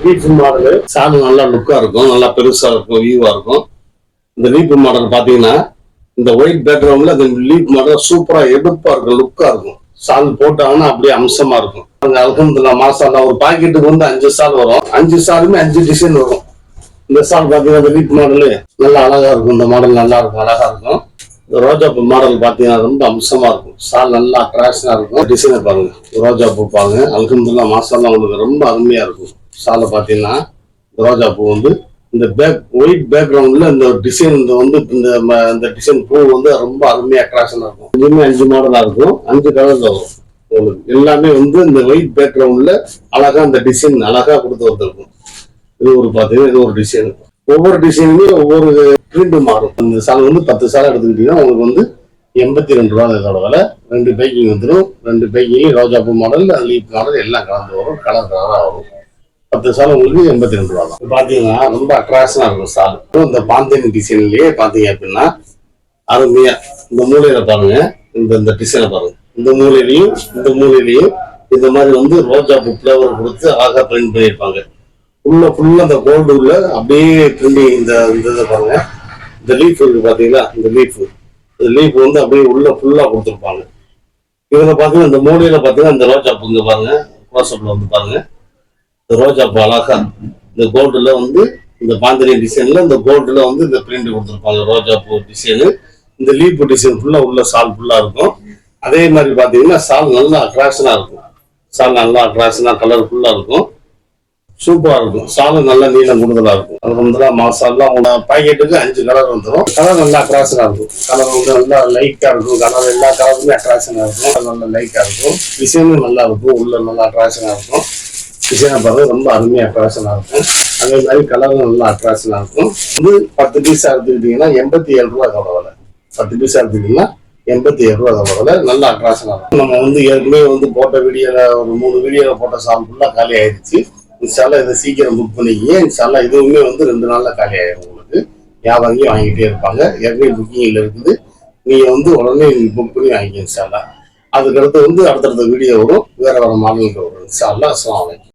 Leaf model சால் நல்லா லுக்கா இருக்கும், நல்லா பெருசா இருக்கும், வியூவா இருக்கும். இந்த லீப் மாடல் பாத்தீங்கன்னா இந்த ஒயிட் பேக்ரவுண்ட்ல அந்த லீப் மாடல் சூப்பரா எடுப்பா இருக்கும், லுக்கா இருக்கும். சால் போட்டாங்கன்னா அப்படியே அம்சமா இருக்கும். அல்ஹம்துலில்லாஹ் மாஷாஅல்லாஹ். ஒரு பாக்கெட்டுக்கு வந்து 5 சால் வரும். 5 சாலுமே 5 டிசைன் வரும். இந்த சால் பாத்தீங்கன்னா இந்த லீப் மாடலு நல்லா அழகா இருக்கும். இந்த மாடல் நல்லா இருக்கும், அழகா இருக்கும். இந்த ரோஜா பூ மாடல் பாத்தீங்கன்னா ரொம்ப அம்சமா இருக்கும். சால் நல்லா அட்ராக்ஷனா இருக்கும். டிசைனை பாருங்க, ரோஜா பூ பாருங்க. அல்ஹம்துலில்லாஹ் மாஷாஅல்லாஹ் உங்களுக்கு ரொம்ப அருமையா இருக்கும். சாலை பாத்தீங்கன்னா ரோஜா பூ வந்து இந்த ஒயிட் பேக்ரவுண்ட்ல இந்த டிசைன் இந்த டிசைன் பூ வந்து ரொம்ப அருமையா அட்ராக்ஷனா இருக்கும். இதுவுமே 5 மாடலா இருக்கும், 5 கலர்ல வரும். உங்களுக்கு எல்லாமே வந்து இந்த ஒயிட் பேக்ரவுண்ட்ல அழகா இந்த டிசைன் அழகா கொடுத்து வந்திருக்கும். இது ஒரு பாத்தீங்கன்னா இது ஒரு டிசைன். ஒவ்வொரு டிசைனுமே ஒவ்வொரு பிரிண்ட் மாறும். இந்த சாலை வந்து 10 சாலை எடுத்துக்கிட்டீங்கன்னா உங்களுக்கு வந்து 82 ரூபா இதோட விலை. 2 பைக்கிங் வந்துடும். 2 பைக்கிங் ரோஜா பூ மாடல், லீப் மாடல் எல்லாம் கலந்து வரும். கலர் கலரா வரும். 10 சாலை உங்களுக்கு 82 ரூபா தான். பாத்தீங்கன்னா ரொம்ப அட்ராக்ஷனா இருக்கும் சால். இந்த பாந்தேனி டிசைன்லயே பாத்தீங்க அப்படின்னா அருமையா இந்த மூலையில பாருங்க, இந்த டிசைனை பாருங்க. இந்த மூலையிலையும் இந்த மாதிரி வந்து ரோஜா பூ ஃபிளவர் கொடுத்து அழகா பிரிண்ட் பண்ணியிருப்பாங்க. உள்ள ஃபுல்லா அந்த கோல்டு உள்ள அப்படியே பிரிண்டிங். இந்த இதை பாருங்க, இந்த லீஃப் இருக்கு பாத்தீங்களா, இந்த லீஃப் வந்து அப்படியே உள்ள ஃபுல்லா கொடுத்துருப்பாங்க. இதுல பாத்தீங்கன்னா இந்த மூலையில பாத்தீங்கன்னா இந்த ரோஜா பூ இங்க பாருங்க, க்ளோஸ்அப்ல வந்து பாருங்க. இந்த ரோஜா பூ அழகா இந்த கோல்டுல வந்து இந்த பாந்தினி டிசைன்ல இந்த கோல்டுல வந்து இந்த பிரிண்ட் கொடுத்துருப்பாங்க. ரோஜா பூ டிசைனு, இந்த லீப் டிசைன் ஃபுல்லா உள்ள சால் ஃபுல்லா இருக்கும். அதே மாதிரி பாத்தீங்கன்னா சால் நல்லா அட்ராக்ஷனா இருக்கும். சால் நல்லா அட்ராக்ஷனா கலர்ஃபுல்லா இருக்கும், சூப்பரா இருக்கும். சாலும் நல்லா நீளம் கூடுதலா இருக்கும். அல்ஹம்துலில்லாஹ் மாஷாஅல்லாஹ். உங்க பாக்கெட்டுக்கு 5 கலர் வந்துடும். கலர் நல்லா அட்ராக்ஷனா இருக்கும். கலர் வந்து நல்லா லைட்டா இருக்கும். கலர் எல்லா கலருமே அட்ராக்ஷனா இருக்கும். நல்லா லைட்டா இருக்கும். டிசைனும் நல்லா இருக்கும். உள்ள நல்லா அட்ராக்ஷனா இருக்கும். டிசைனை பார்த்து ரொம்ப அருமையா அட்ராக்ஷனா இருக்கும். அதே மாதிரி கலரும் நல்லா அட்ராக்ஷனா இருக்கும். இது 10 பீஸா எடுத்துக்கிட்டீங்கன்னா 87 ரூபா இதோட விலை. 10 பீஸா எடுத்துக்கிட்டீங்கன்னா 87 ரூபா இதோட விலை. நல்ல அட்ராக்ஷனா இருக்கும். நம்ம வந்து ஏற்கனவே வந்து போட்ட வீடியோல ஒரு 3 வீடியோல போட்ட சால் ஃபுல்லா காலி ஆயிடுச்சு. இன்ஷாஅல்லாஹ் இதை சீக்கிரம் புக் பண்ணிக்கிங்க. இன்ஷாஅல்லாஹ் இதுவுமே வந்து 2 நாள்ல காலி ஆயிடும். உங்களுக்கு வியாபாரியும் வாங்கிட்டே இருப்பாங்க. ஏற்கனவே புக்கிங்ல இருக்குது. நீங்க வந்து உடனே புக் பண்ணி வாங்கிக்க இன்ஷாஅல்லாஹ். அதுக்கடுத்து வந்து அடுத்தடுத்த வீடியோ வரும், வேற மாடலுக்கு வரும் இன்ஷாஅல்லாஹ். அஸ்ஸலாமு அலைக்கும்.